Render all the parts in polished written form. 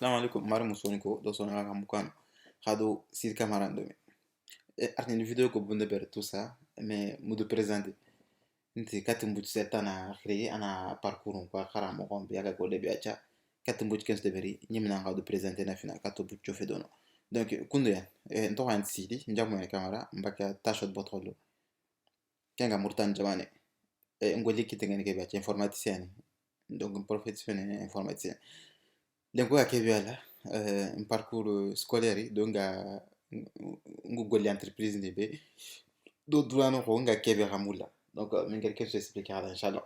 Assalamu alaikum, mara musoniko do sona ga mukano hado sir camarade me arni video ko bunde ber tout ça mais mu de présenter nti katim but setana créer ana parcours ko khara mo gombe yaga ko debi acha katim but kens de beri nyimna ga de présenter na fina kato but chofe dono donc kundu ya ndo han sidi njamo ya camera mbaka tashot botrolo kenga murtan jamane ngoli kitengene ke bacha informaticien donc professionnel informaticien lengo ya kebiala un parcours scolaire donc ngu golli entreprise ni be do durano ko nga kebe ramula donc min gel ke expliquer ala inshallah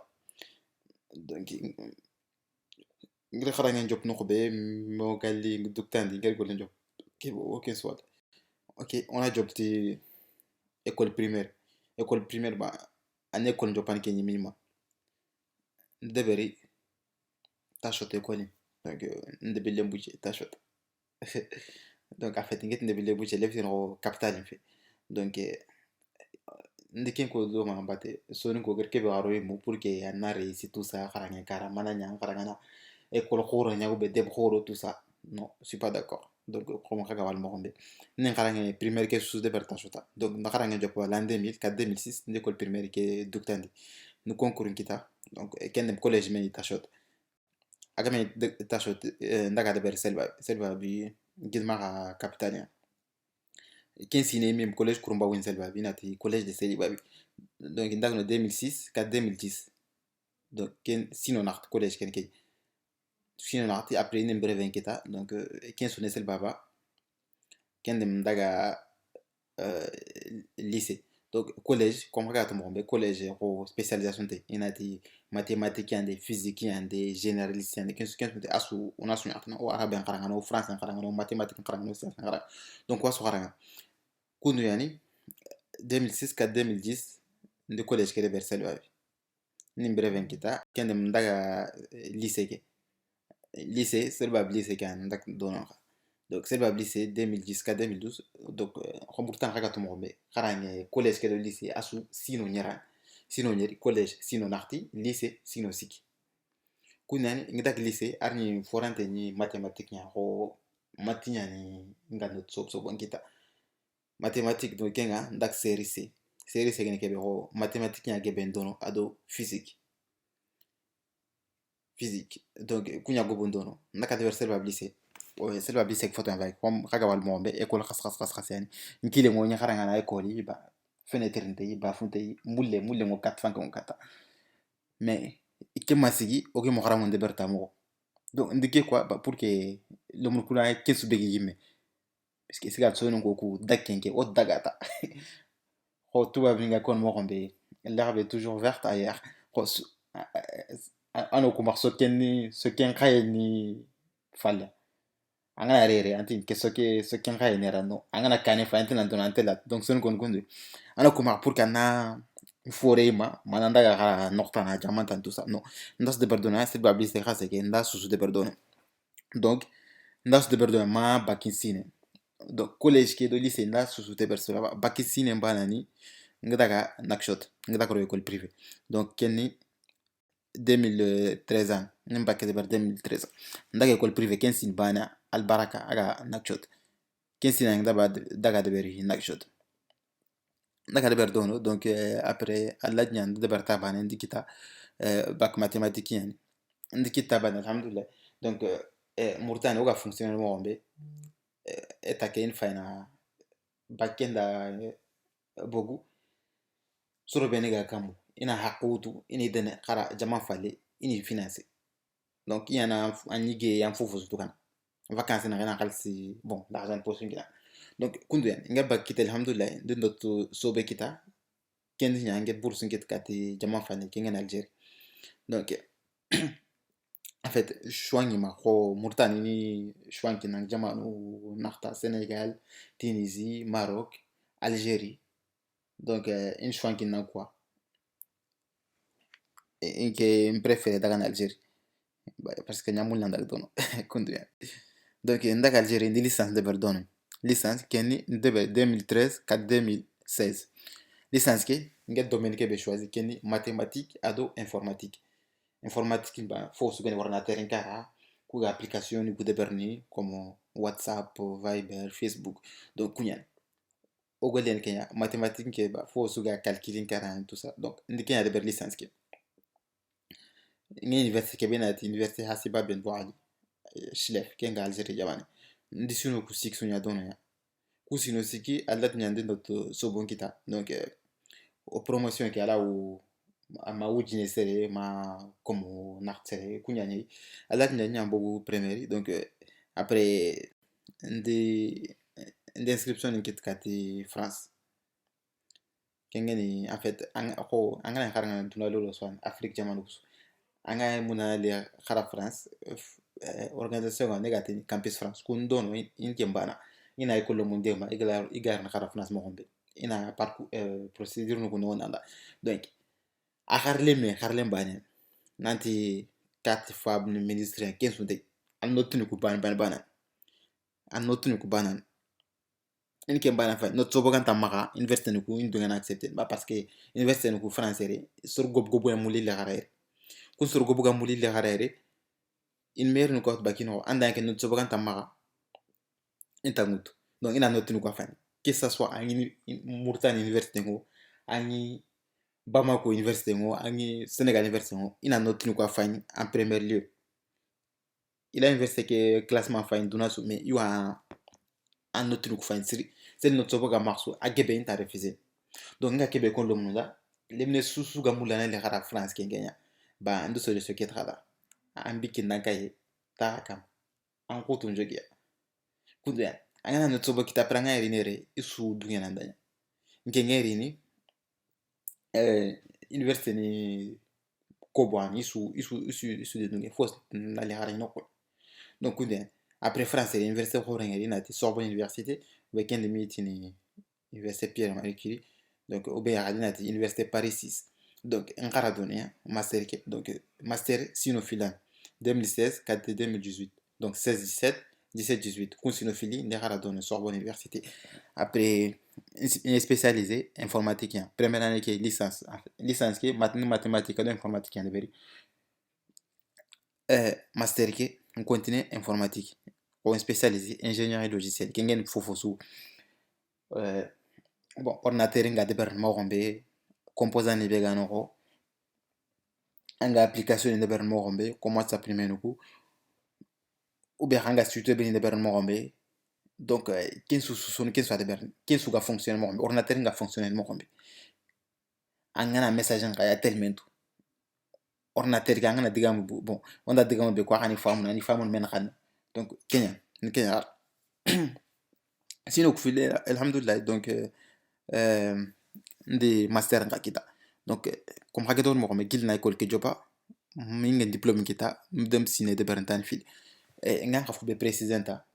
donc ngira khara ngeen job no ko be mo galli duktandi ngel golli job ke ok soit ok on a job ti école primaire ba an école job pan ke ni minima deberi tashot école donc ndebe lembuche tashot donc en fait nget ndebe lembuche lefti no capital fait donc ndikin ko do ma bate soni ko gerke be aro mu pour que na réussi tout ça kharanga kara mana nya kharanga école khoro nya be deb khoro tout ça non je suis pas d'accord donc comme khaga wal mo ngombe nen kharanga primaire ke sous de bertashota donc na kharanga jopo l'an 2000 4 2006 l'école primaire ke duktandi nous concours kita donc ken collège men tashot agame tashot ndaga de ber selba bi gidma capitania ken sine même collège kurumba win selba bi nati collège de seli babi donc ndagno 2006 4 2010 donc ken sino nacht collège ken ke sino nacht après une breve kita donc ken sonne sel baba ken dem daga lycée donc collège comme regarde mon be collège ko spécialisation te inati mathématiques and physique and généraliste and ken te asu on asu atna o arabe karanga no français karanga no mathématiques karanga no sciences karanga donc wasu karanga kunu yani 2006 4 2010 de collège ke vers selba ni breve kita ken dem daga lycée ke lycée selba lycée kan ndak dono donc selba lycée 2010 ka 2012 donc xomburtan xaga to mo be xaragne collège ke do lycée asu sino nyara sino nyeri collège sino narti lycée sino siki kunani ngidak lycée arni forante ni mathématique nya ho matinya ni ngando so bonkita mathématique do kenga ndak série C gene kebe ho mathématique nya gebe dono ado physique donc kunya go bondono naka de selba lycée o selba lycée foto avec comme kaga wal mombe école khas yani nkile mo nya kharanga na école yi ba fenêtre nte ba funte mulle mo 4 francs on kata mais ke masigi o ke mo kharamo de berta mo donc ndike quoi bah, pour que le mo kula ke su begi yimme parce que sigal so non ko ku dakkenke o dagata ho tuba vinga kon mo gombe l'herbe est toujours verte ailleurs ano kumar soken khaye ni falla angana rere anti ke soken khaye ni rano angana kane fa anti nan donante la donc son kon kondu ano kumar pour kana fore ma mananda ga nokta na jamanta tout ça non ndas de perdona c'est pas blessé khase ke ndas sous de perdona donc ndas de perdona ma bakinsine donc collège ke do lycée ndas sous de perdona bakinsine banani ngadaga nakshot ngadaga ro école privée donc kenni 2013 ans nimba kede ber 2013 ndaga école privée kensin bana al baraka aga nakshot kensin ang daga de beri nakshot ndaga de ber dono donc après allah nyan de ber tabana ndikita bac mathématique yani ndikita bana alhamdulillah donc murtani oga fonctionner mo ombe eta ken fayna bakenda bogu soro benega kamu ina haqutu ini dene qara jama fale ini financé donc il y en a un nigé un fofo tout kan vacances na gana khalsi bon l'argent pour singira donc kundu yani ngaba kita alhamdulillah dindo to sobe kita kendi nyange bourse ngit kati jama fale kengen algérie donc en fait choigni ma ko murtani ni choigni nang jama no nakta sénégal tunisie maroc algérie donc une choigni na quoi et que me préféré daga Algérie parce que nyamul ndak dono kundu yani donc ndak Algérie ndi licence de berdono licence kenni de 2013 4 2016 licence ke nget domaine ke be choisi kenni mathématique ado informatique ba faut su gane ordinateur en kara ku application ku deberni como WhatsApp, Viber, Facebook. Donc kunyan ogolen kenya mathématique ke ba fo suga calculer karan tout ça. Donc ndi kenya deber licence ke ngi université ke benati université hasiba ben boali shilef kenga algérie jamani ndi sino ku sik sunya dono ya ku sino siki alat nyande not sobon kita. Donc o promotion ke ala o ma wujine sere ma como nartsere kunyani alat nyanya bogu première. Donc après d'inscription in kit kati France kengeni en fait ko angana haranga tuna lolo swan Afrique jamanu anga muna le khara France organisation ga negati campus France kun dono in kembana ina ikolo mundema igar na khara France mo hombe ina parcours procédure no kuno nanda. Donc a harlem bane nanti quatre fois ministre 15 de an notunu ku ban an notunu ku banan in kembana fa not so bogan tamaga université no ku indunga na accepter ba parce que université no ku français sur gobo muli le khara kun sur gobo muli le khara in mer no ko bakino anda ke not so bogan tamaga intangut. Donc ina notunu ko fa que ça soit en Mauritanie université ngo ani Bamako université ngo ani Sénégal université ngo ina notunu ko fa en premier lieu. Il a université que classement fa induna so mais you a en notunu ko fa c'est notre boga marso a gebe inta refusé. Donc nga kebe kon lomunda lemne susu ga mulana le khara France ke ngenya ba ando so de ce qui trada an bikin nankaye ta kam an ko tun jogia kudya angana no tsobo kita pranga erinere isu dunya nandanya ngengeri ni université ni kobwan isu de dunga fos na le khara noko. Donc kudya après France université ko rengeri na ti Sorbonne université weekend meeting ni université Pierre Marie Curie. Donc au Béa Radinati université Paris 6. Donc un caradonia master donc master sinophilan 2016 4 2018. Donc 16 17 17 18 sinophilie ne caradone Sorbonne université. Après une spécialisée informatique première année qui est licence qui mathématique et informatique master qui on continue informatique ou spécialisé ingénierie logicielle qui ngeen fofosu bon ordinateur nga deber mo gombe composant ni vegano ko anga application ni deber mo gombe comment s'appliquer nuku ou bien anga studio be ni deber mo gombe. Donc kin su soit deber kin su ga fonctionner mo gombe ordinateur nga fonctionner mo gombe anga na message nga ya telmento ordinateur ga nga digam bon onda digam be ko hani famu men xan. Donc kenya ni kenya sino ku file alhamdulillah. Donc ndi master nga kita. Donc comme hagedor mo me gil na école ke jopa mi ngi diplôme kita dem sine de berantan fil nga xafu be présidenta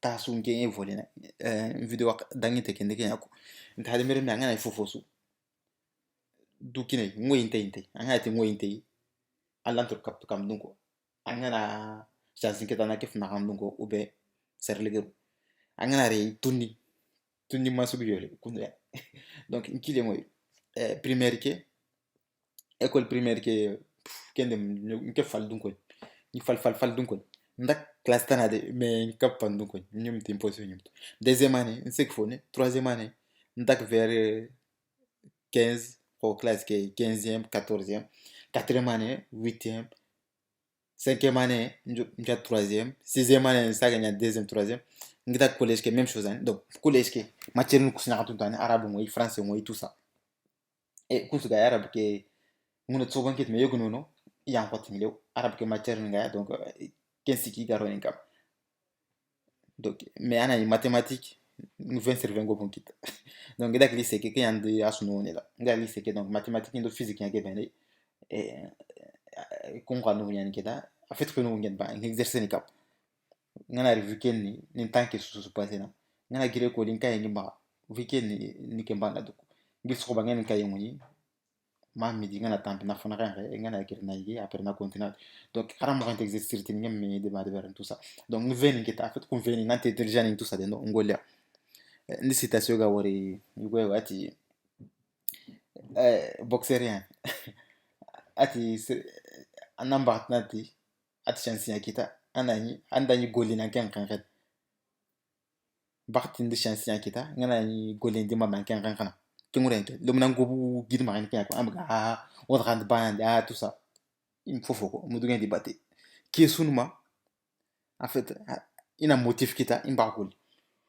ta su ngi évoluer na vidéo dangi te kende ke yako nta hade mere nga na fofosu du kine ngoy inte nga ti ngoy inte allantor kaptu kam dunko nga na chance kita na kef na kam dunko ube serlegeru nga na re tunni masugu yole kunde. Donc nkile moy primaire ke école primaire ke kende nke fal dunko ni fal dunko ndak classe tanade mais kapan dunko nyum tim position nyum. Deuxième année c'est que troisième année ndak vers 15 au classe ke 15e 14e quatrième année 8e cinquième année nja troisième sixième année ça gagne deuxième troisième ngita collège ke même chose. Donc collège ke matière nous kusina tout temps arabe moi français moi tout ça et kusuga arabe ke nguna tsoban kit me yogono no yang patin arabe ke matière nga. Donc kensi ki garo ngam. Donc mais ana mathématique nous 20 sur 20 go bon kit. Donc ndak lycée ke yande asuno ne la ngal lycée ke donc mathématique ndo physique ngé bene et kon ranu yani keda en fait que nous ngeen ba exercer ni cap ngana weekend ni tanke su passé na ngana gire ko lin kay ngimba weekend ni ke mbana duk ngis ko ba ngeen kay muni ma midi ngana tampe na fona kan ngana gire na yi après na continuer. Donc ara mo rente exercer tin ngem mi de ba de ver tout ça. Donc nous veni ke ta fait qu'on veni nante intelligent ni tout ça de no ngolia ni citation ga wori yugo wati boxerien ati anamba nati ati chance ya kita andani golin an kan baktin de chance yan kita ngana ni golin di maman kan kingurenke le mnan gobu gid ma kan ko amga o rand band tout ça il faut foko mu dugen di batte qui sunuma en fait ina motif kita in ba gol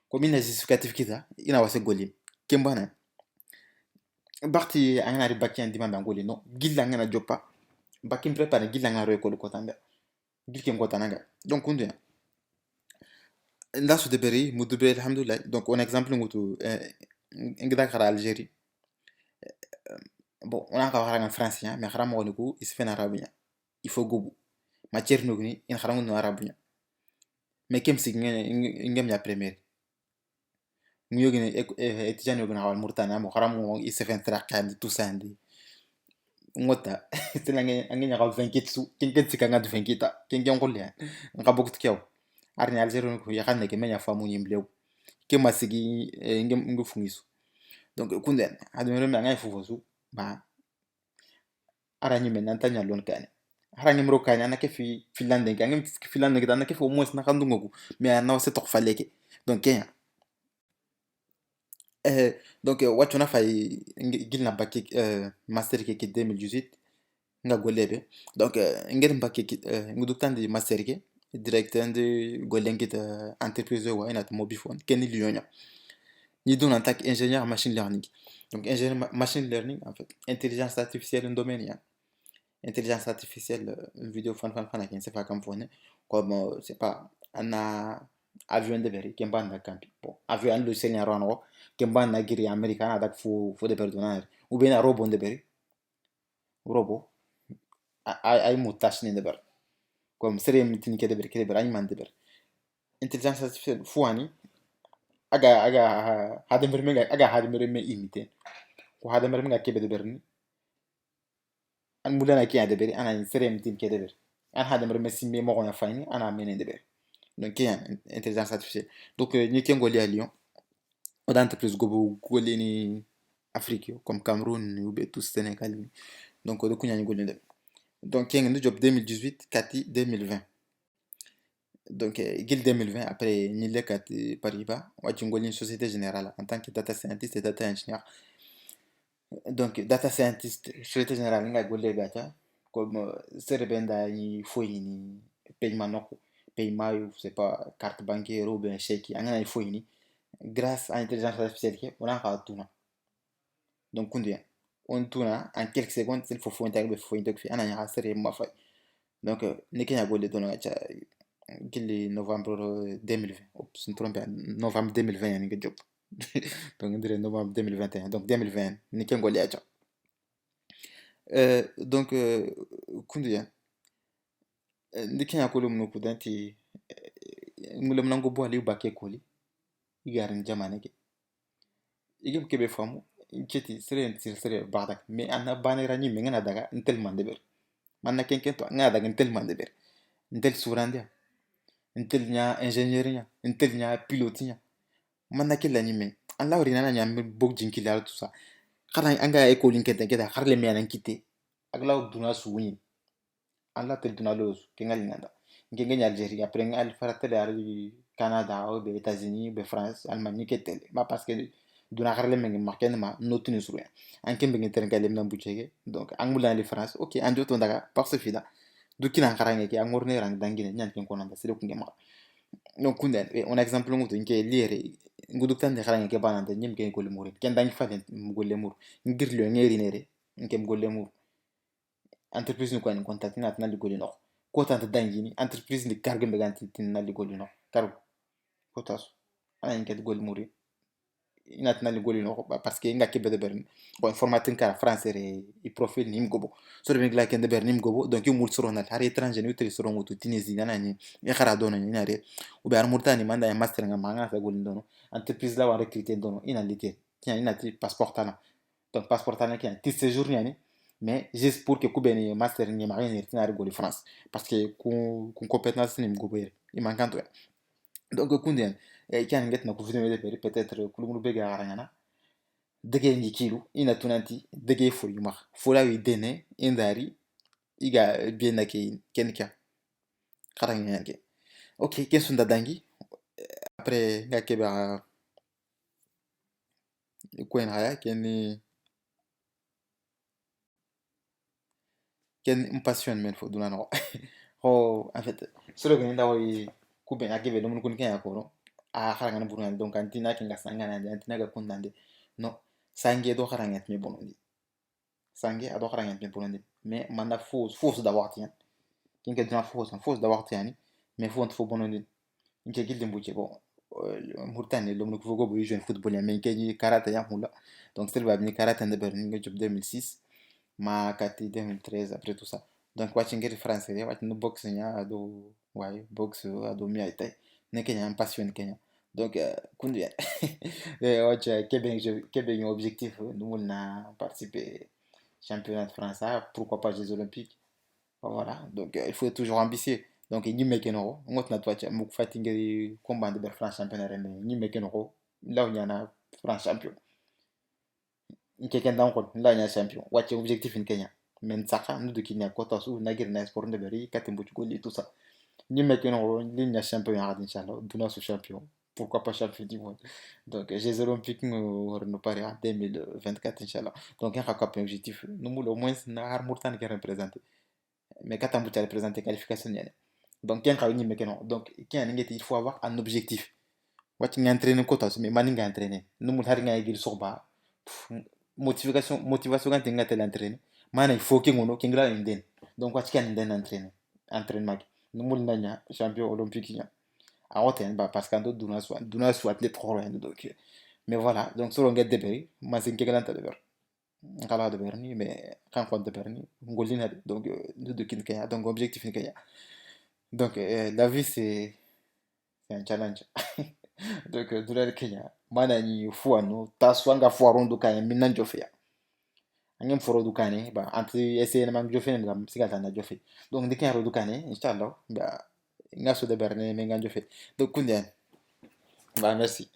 ko min justificatif kita ina wase golin kembana bakti angana ri bakki andi maman golin no gilla ngana joppa bakki prepare gilla ngana ro ko tanda gilkem ko tananga donc kundu là, de Berry, Moudoube, alhamdoulilah. Donc, un exemple, Moudou, Ngda Kara Algérie. Bon, on a encore en français, mais Kara Mounou, il se fait en arabien. Il faut goût. Matière Nougni, il Kara en arabien. Mais comme si Ngem la première. Nous avons étudiant Nougna al Murtana, Kara Mou, il se fait un tracan de tout ça. Ngota, c'est l'angé 20 sous, quelqu'un qui a 20 kita, quelqu'un qui a un rabot de kiao. Arni Algérie ko yakane ke menya famu nyimlew ke masigi ngem fungisu donc kunden adumere me ngai fufosu ba arani men nantanya lon kane harani mro kane anake fi finlande ngem finlande ngam anake fo moins na kandu ngoku me ana se tok faleke donc kenya donc watuna fay gilna bakki master ke 2018 nga golebe donc ngem bakki nguduktan di master ke directeur de Golengit entreprise ou une mobile Kenny Lyonia. Ni donne en tant qu'ingénieur machine learning. Donc ingénieur machine learning en fait intelligence artificielle un domaine. Intelligence artificielle vidéo fan c'est pas comme comme c'est pas un avion de berry qui m'a campi. Bon avion le seigneur Ronro qui m'a na giri américain avec faut de perdonner ou bien un robot de berry robot ay moustache de berry comme sere mitini kede ber man de ber intelligence artificielle fuani aga hada merme aga hada merme imite ko hada merme kebe de berni an mulana ki ade ber ana sere mitini kede ber an hada merme simme mo gona fayni ana menen de ber donc kiyan intelligence artificielle donc ni kengo li à Lyon o d'entreprise gobo goleni Afrique comme Cameroun ou tout Sénégal donc do kunya ni goleni donc kiyan ndu job 2018 kati 2020 donc gil 2020 après Nile kat Paribas wachungoli une société générale en tant que data scientist et data engineer donc data scientist société générale nga golle gata comme serebenda ni foyini paiement noko paiement c'est pas carte bancaire ou bien chèque anga ni foyini grâce à l'intelligence artificielle on a ratuna donc on tuna en quelques secondes il faut intégrer faut intégrer ana ya sere ma fay donc ne kenya golle dono cha gilli novembre 2020 oups, je me trompe, novembre 2020 yani nga job donc on dirait novembre 2021 donc 2020 ni kengo liacha donc kundiya ni kenya ko lum no kudanti ngulam nango bo ali bakke koli igarin jamane ke igem kebe famu keti sere badak mais anna banera ni ngana daga intel mande ber manna kenken to ngana daga intel mande ber intel surandia intel nya ingénieur nya intel nya pilote nya manna ke lani men Allah ori nana nya bok jinki la tout ça xana anga école kete kete xarle me nan kité aglaw duna suwini Allah tel duna los ke ngali nganda ngenge nya Algérie après ngal farata le ari Canada ou be États-Unis be France Allemagne ketel ma parce que duna xarle me marken ma notini suru anke be ngeten galem nan buchege donc angula li France OK anjo to ndaga parce fida dukina xarange ke angorne rang dangine nyan ken konanda sele ku ngema donc kunden on exemple ngutu nke lire nguduk tan xarange ke banante nyim ke golle mur ken dang faden golle mur ngir lo ngeri nere nke golle mur entreprise ni ko en contact na tan golle no ko tan dangini entreprise ni karge be ganti tin na golle no kar ko tas ana nke golle mur ina tan golle no parce que nga ke be de ber ko informatique kara français re i profil nim gobo so de ngla ken de ber nim gobo donc yumul soronal har étranger ni utri soron mutu Tunisie nana ni e khara dono ni nare ou bien murtani manda ya master nga manga sa golle dono entreprise la wa recruter dono ina lité tiens ina ti passeport tana donc passeport tana ki ti séjour ni mais juste pour que kubeni master ni mari ni tinari golle France parce que ku compétence ni gobo il manquante donc kunden e kan get na ku vidéo de peut-être kulumulu be ga arangana dege ni kilu ina tunanti dege fo yuma fo la wi dene indari iga bien na ke kenka karanga yake Ok, ken sunda dangi. Après, nga keba kwen haya, ken impassion men fo duna no. Oh, en fait, solo que nda wai kuben akebe no mun kun ken yakoro. A haranga burungan donc antina kinga sangana antina ga kundande. No, sangue do haranga me bonondi. Sangue ado haranga me bonondi. Mais manda force d'avoir tien. Kinga dina force d'avoir tiani. Mais faut bonondi. Inke gildi mbuche bon. Murtani lo mun ko go bu jeune football mais ke karate ya mula. Donc c'est le karate de Berlin 2006. Ma kati 2013 après tout ça. Donc watching ngeri France ya watching no boxing ya ado ouais boxe ado mi aitai ne Kenya en passion Kenya. Donc kundu ya watch kebe un objectif nous na participer championnat de France pourquoi pas Jeux olympiques. Voilà, donc il faut être toujours ambitieux. Donc ni mekeno ngot na twacha mu fati ngeri combat de France championnat rembe ni mekeno là on y en a France champion. Nkeken dan kon la nya champion wache objectif in Kenya men saka nous de Kenya kota su nagir na sport de beri katimbu goli tout ça ni mekeno ni nya champion ya inchallah duna su champion pourquoi pas champion du monde donc Jeux olympiques nous paré en 2024 inchallah donc un cap objectif nous moule au moins na har murtan qui représenter mais katambu ta représenter qualification yani donc ken ka ni mekeno donc ken ngeti il faut avoir un objectif wache ngi kota su mais maninga entraîner nous moule har ngi gil soba motivation kan tinga tel entraîner mana il faut que ngono kingra inden donc wat kan inden entraînement numul nanya champion olympique nya a woten ba parce que ando duna so athlète khoro donc mais voilà donc solo nged deberi ma sin ke galanta deber ngala deber ni mais kan kon deber ni ngolina donc de kin kaya donc objectif ni kaya donc la vie c'est un challenge donc dura kenya mana ni fuano taswanga fuarondo kaya minanjo fe angem foro dukane ba anti essayer mang jofe ngam sigal tan jofe donc de ken ro dukane inshallah ba ngaso de berne me ngan jofe donc kundian ba merci